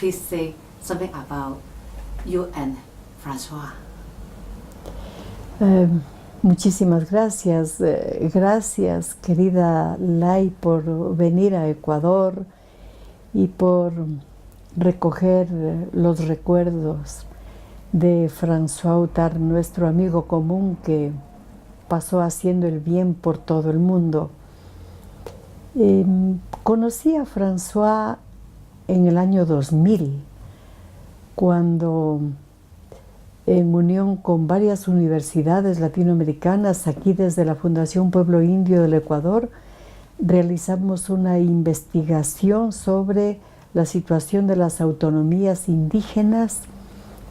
please say something about you and Francois. Muchísimas gracias. Gracias, querida Lai, por venir a Ecuador y por recoger los recuerdos de François Outard, nuestro amigo común que pasó haciendo el bien por todo el mundo. Conocí a François en el año 2000, cuando en unión con varias universidades latinoamericanas, aquí desde la Fundación Pueblo Indio del Ecuador, realizamos una investigación sobre la situación de las autonomías indígenas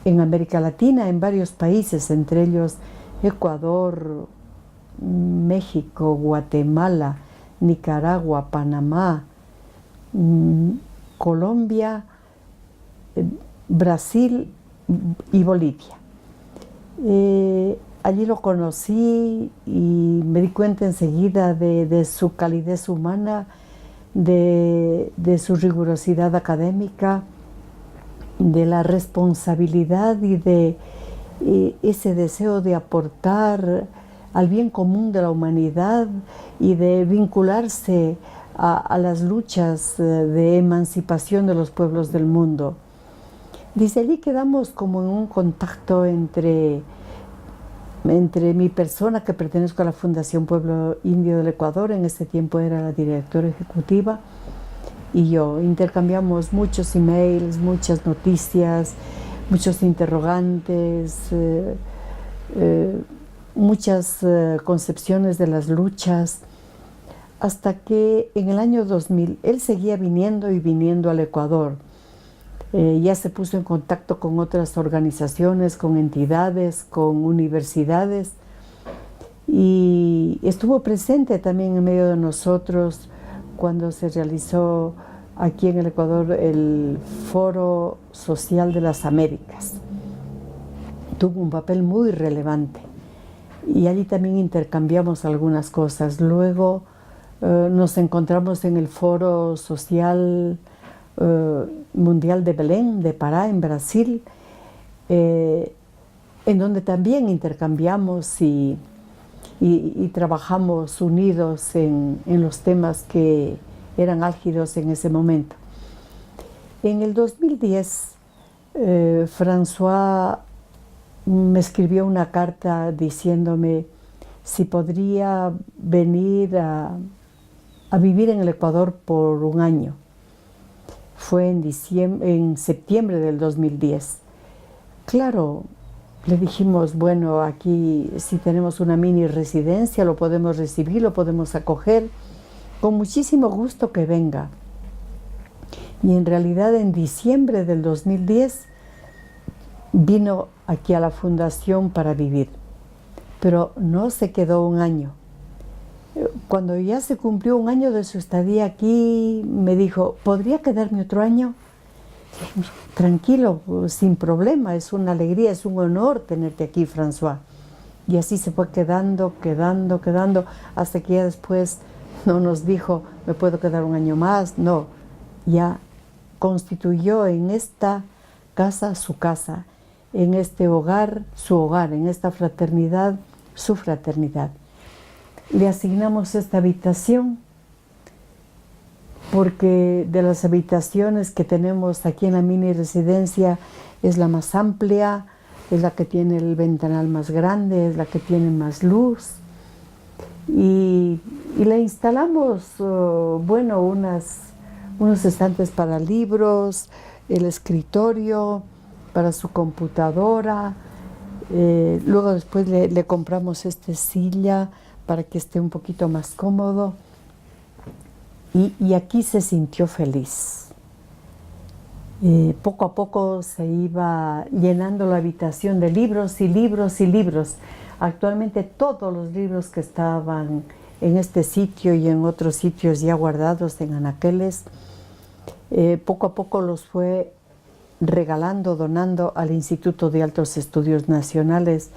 en América Latina, en varios países, entre ellos Ecuador, México, Guatemala, Nicaragua, Panamá, Colombia, Brasil y Bolivia. Allí lo conocí y me di cuenta enseguida de su calidez humana, de su rigurosidad académica, de la responsabilidad y de ese deseo de aportar al bien común de la humanidad y de vincularse a las luchas de emancipación de los pueblos del mundo. Desde allí quedamos como en un contacto entre mi persona, que pertenezco a la Fundación Pueblo Indio del Ecuador, en ese tiempo era la directora ejecutiva, y yo. Intercambiamos muchos emails, muchas noticias, muchos interrogantes, muchas concepciones de las luchas, hasta que en el año 2000 él seguía viniendo y viniendo al Ecuador. Ya se puso en contacto con otras organizaciones, con entidades, con universidades, y estuvo presente también en medio de nosotros cuando se realizó aquí en el Ecuador el Foro Social de las Américas. Tuvo un papel muy relevante y allí también intercambiamos algunas cosas. Luego nos encontramos en el Foro Social Mundial de Belén, de Pará, en Brasil, en donde también intercambiamos y trabajamos unidos en los temas que eran álgidos en ese momento. En el 2010, François me escribió una carta diciéndome si podría venir a vivir en el Ecuador por un año. Fue en septiembre del 2010. Claro, le dijimos, bueno, aquí si tenemos una mini residencia, lo podemos recibir, lo podemos acoger, con muchísimo gusto que venga. Y en realidad en diciembre del 2010 vino aquí a la Fundación para vivir, pero no se quedó un año. Cuando ya se cumplió un año de su estadía aquí, me dijo, ¿podría quedarme otro año? Tranquilo, sin problema, es una alegría, es un honor tenerte aquí, François. Y así se fue quedando, hasta que ya después no nos dijo, ¿me puedo quedar un año más? No, ya constituyó en esta casa su casa, en este hogar su hogar, en esta fraternidad su fraternidad. Le asignamos esta habitación porque de las habitaciones que tenemos aquí en la mini residencia es la más amplia, es la que tiene el ventanal más grande, es la que tiene más luz, y le instalamos bueno, unos estantes para libros, el escritorio para su computadora, luego después le compramos esta silla para que esté un poquito más cómodo, y aquí se sintió feliz. Poco a poco se iba llenando la habitación de libros y libros y libros. Actualmente todos los libros que estaban en este sitio y en otros sitios ya guardados en anaqueles, poco a poco los fue regalando, donando al Instituto de Altos Estudios Nacionales,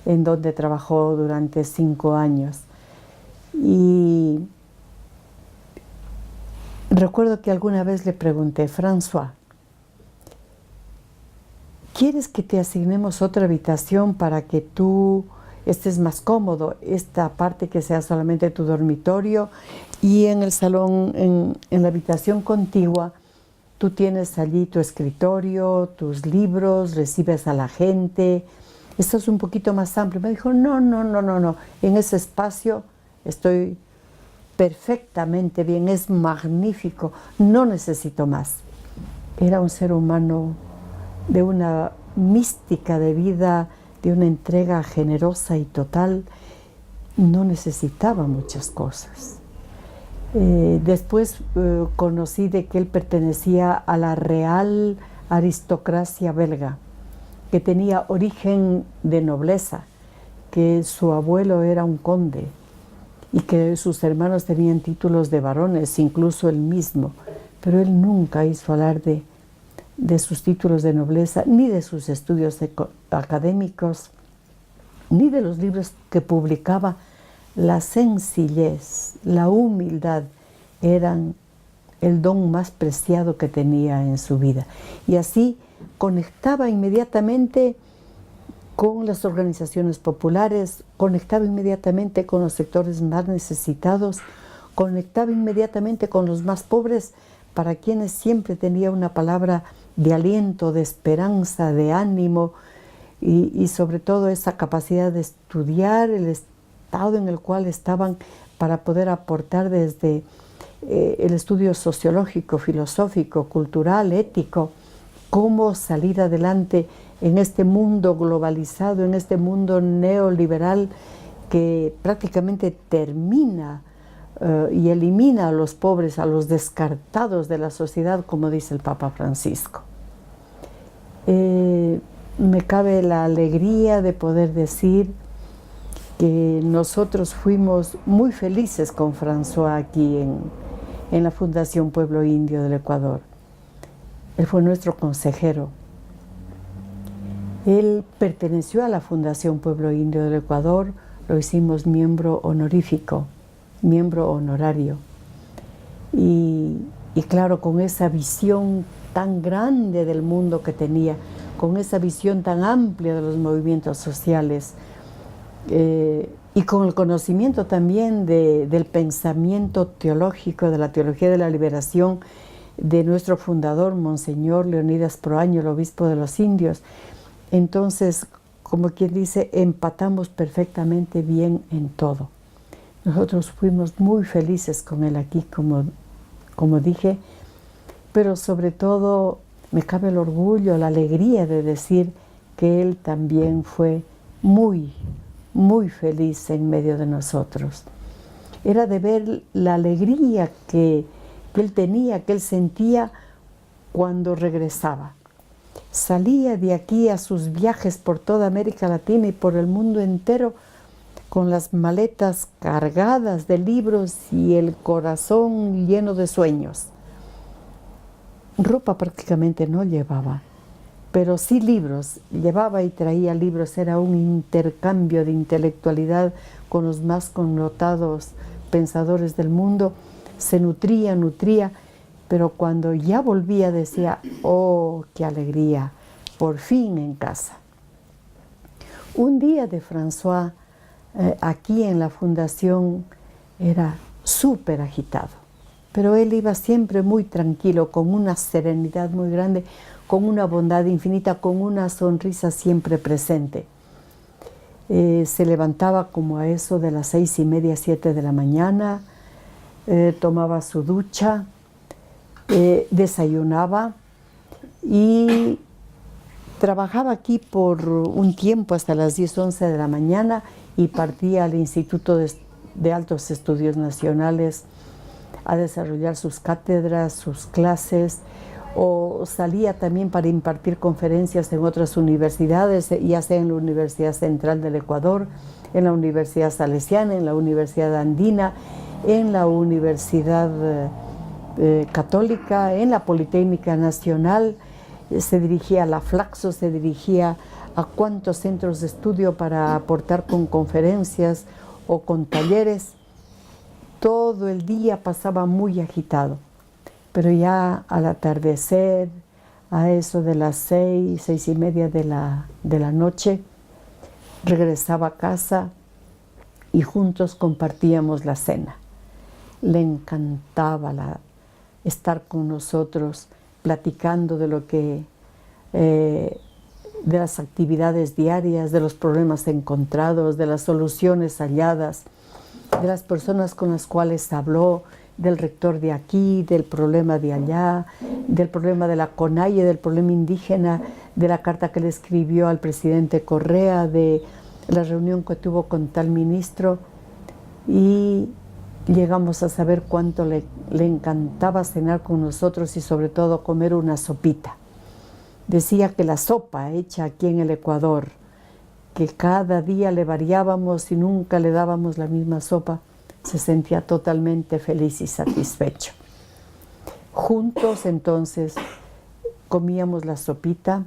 en donde trabajó durante 5 años. Y recuerdo que alguna vez le pregunté, François, ¿quieres que te asignemos otra habitación para que tú estés más cómodo? Esta parte que sea solamente tu dormitorio, y en el salón, en la habitación contigua, tú tienes allí tu escritorio, tus libros, recibes a la gente. Esto es un poquito más amplio. Me dijo, no, no, no, no, no. En ese espacio estoy perfectamente bien, es magnífico, no necesito más. Era un ser humano de una mística de vida, de una entrega generosa y total. No necesitaba muchas cosas. Después conocí de que él pertenecía a la real aristocracia belga, que tenía origen de nobleza, que su abuelo era un conde y que sus hermanos tenían títulos de varones, incluso él mismo, pero él nunca hizo hablar de sus títulos de nobleza, ni de sus estudios académicos, ni de los libros que publicaba. La sencillez, la humildad eran el don más preciado que tenía en su vida. Y así conectaba inmediatamente con las organizaciones populares, conectaba inmediatamente con los sectores más necesitados, conectaba inmediatamente con los más pobres, para quienes siempre tenía una palabra de aliento, de esperanza, de ánimo, y sobre todo esa capacidad de estudiar el estado en el cual estaban para poder aportar desde el estudio sociológico, filosófico, cultural, ético, cómo salir adelante en este mundo globalizado, en este mundo neoliberal que prácticamente termina y elimina a los pobres, a los descartados de la sociedad, como dice el Papa Francisco. Me cabe la alegría de poder decir que nosotros fuimos muy felices con François aquí en la Fundación Pueblo Indio del Ecuador. Él fue nuestro consejero. Él perteneció a la Fundación Pueblo Indio del Ecuador, lo hicimos miembro honorífico, miembro honorario. Y claro, con esa visión tan grande del mundo que tenía, con esa visión tan amplia de los movimientos sociales, y con el conocimiento también del pensamiento teológico, de la teología de la liberación de nuestro fundador, Monseñor Leonidas Proaño, el obispo de los indios. Entonces, como quien dice, empatamos perfectamente bien en todo. Nosotros fuimos muy felices con él aquí, como dije, pero sobre todo me cabe el orgullo, la alegría de decir que él también fue muy, muy feliz en medio de nosotros. Era de ver la alegría que él tenía, que él sentía cuando regresaba. Salía de aquí a sus viajes por toda América Latina y por el mundo entero con las maletas cargadas de libros y el corazón lleno de sueños. Ropa prácticamente no llevaba, pero sí libros. Llevaba y traía libros, era un intercambio de intelectualidad con los más connotados pensadores del mundo. Se nutría, pero cuando ya volvía decía, ¡oh, qué alegría! Por fin en casa. Un día de François aquí en la fundación era súper agitado, pero él iba siempre muy tranquilo, con una serenidad muy grande, con una bondad infinita, con una sonrisa siempre presente. Se levantaba como a eso de las 6:30, 7 de la mañana, tomaba su ducha, desayunaba y trabajaba aquí por un tiempo hasta las 10, 11 de la mañana y partía al Instituto de Altos Estudios Nacionales a desarrollar sus cátedras, sus clases, o salía también para impartir conferencias en otras universidades, ya sea en la Universidad Central del Ecuador, en la Universidad Salesiana, en la Universidad Andina, en la Universidad Católica, en la Politécnica Nacional. Se dirigía a la Flaxo, se dirigía a cuantos centros de estudio para aportar con conferencias o con talleres. Todo el día pasaba muy agitado, pero ya al atardecer, a eso de las 6:30 de la noche, regresaba a casa y juntos compartíamos la cena. Le encantaba estar con nosotros, platicando de lo que, de las actividades diarias, de los problemas encontrados, de las soluciones halladas, de las personas con las cuales habló, del rector de aquí, del problema de allá, del problema de la CONAIE, del problema indígena, de la carta que le escribió al presidente Correa, de la reunión que tuvo con tal ministro, y llegamos a saber cuánto le encantaba cenar con nosotros y sobre todo comer una sopita. Decía que la sopa hecha aquí en el Ecuador, que cada día le variábamos y nunca le dábamos la misma sopa, se sentía totalmente feliz y satisfecho. Juntos entonces comíamos la sopita,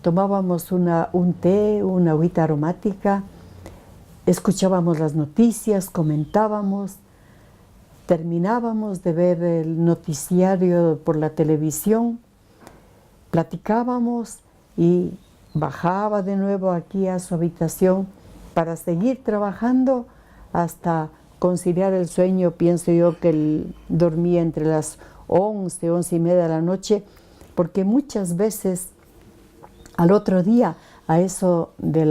tomábamos un té, una agüita aromática, escuchábamos las noticias, comentábamos, terminábamos de ver el noticiario por la televisión, platicábamos y bajaba de nuevo aquí a su habitación para seguir trabajando hasta conciliar el sueño. Pienso yo que él dormía entre las 11:30 de la noche, porque muchas veces al otro día, a eso de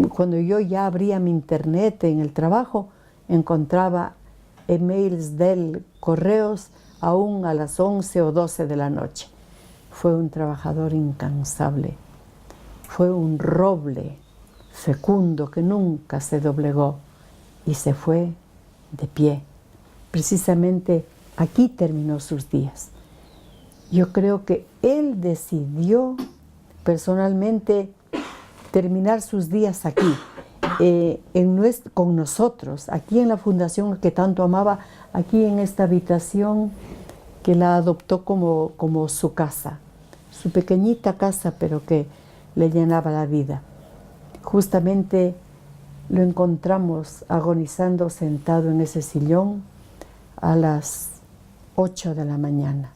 cuando yo ya abría mi internet en el trabajo, encontraba emails de él, correos, aún a las 11 o 12 de la noche. Fue un trabajador incansable, fue un roble fecundo que nunca se doblegó y se fue de pie. Precisamente aquí terminó sus días. Yo creo que él decidió personalmente terminar sus días aquí, con nosotros, aquí en la fundación que tanto amaba, aquí en esta habitación que la adoptó como su casa, su pequeñita casa, pero que le llenaba la vida. Justamente lo encontramos agonizando sentado en ese sillón a las 8 de la mañana.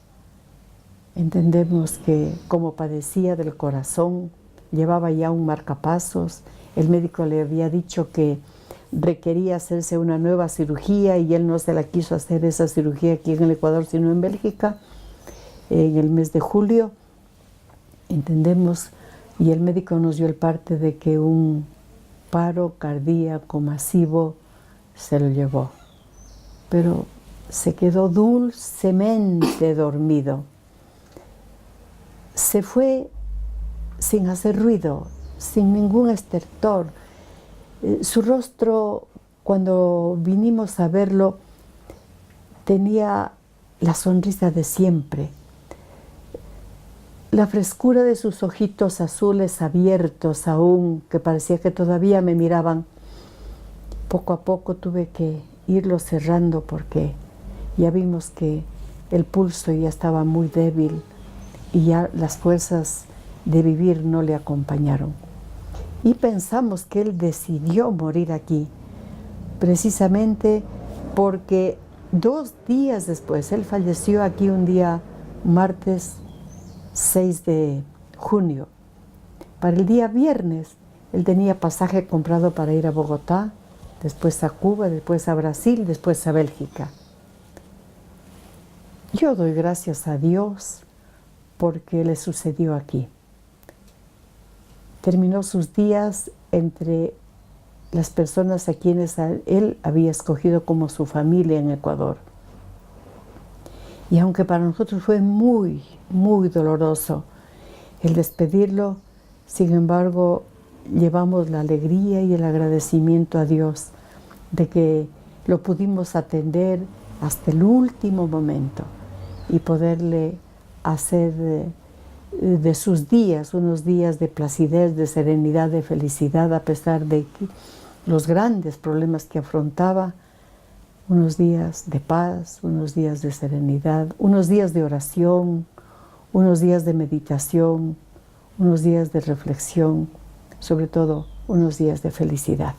Entendemos que como padecía del corazón, llevaba ya un marcapasos, el médico le había dicho que requería hacerse una nueva cirugía y él no se la quiso hacer esa cirugía aquí en el Ecuador, sino en Bélgica, en el mes de julio. Entendemos, y el médico nos dio el parte de que un paro cardíaco masivo se lo llevó, pero se quedó dulcemente dormido. Se fue sin hacer ruido, sin ningún estertor. Su rostro, cuando vinimos a verlo, tenía la sonrisa de siempre. La frescura de sus ojitos azules abiertos aún, que parecía que todavía me miraban. Poco a poco tuve que irlos cerrando porque ya vimos que el pulso ya estaba muy débil y ya las fuerzas de vivir no le acompañaron. Y pensamos que él decidió morir aquí, precisamente porque 2 días después, él falleció aquí un día, martes 6 de junio. Para el día viernes, él tenía pasaje comprado para ir a Bogotá, después a Cuba, después a Brasil, después a Bélgica. Yo doy gracias a Dios porque le sucedió aquí. Terminó sus días entre las personas a quienes él había escogido como su familia en Ecuador. Y aunque para nosotros fue muy, muy doloroso el despedirlo, sin embargo, llevamos la alegría y el agradecimiento a Dios de que lo pudimos atender hasta el último momento y poderle hacer de sus días unos días de placidez, de serenidad, de felicidad, a pesar de los grandes problemas que afrontaba, unos días de paz, unos días de serenidad, unos días de oración, unos días de meditación, unos días de reflexión, sobre todo unos días de felicidad.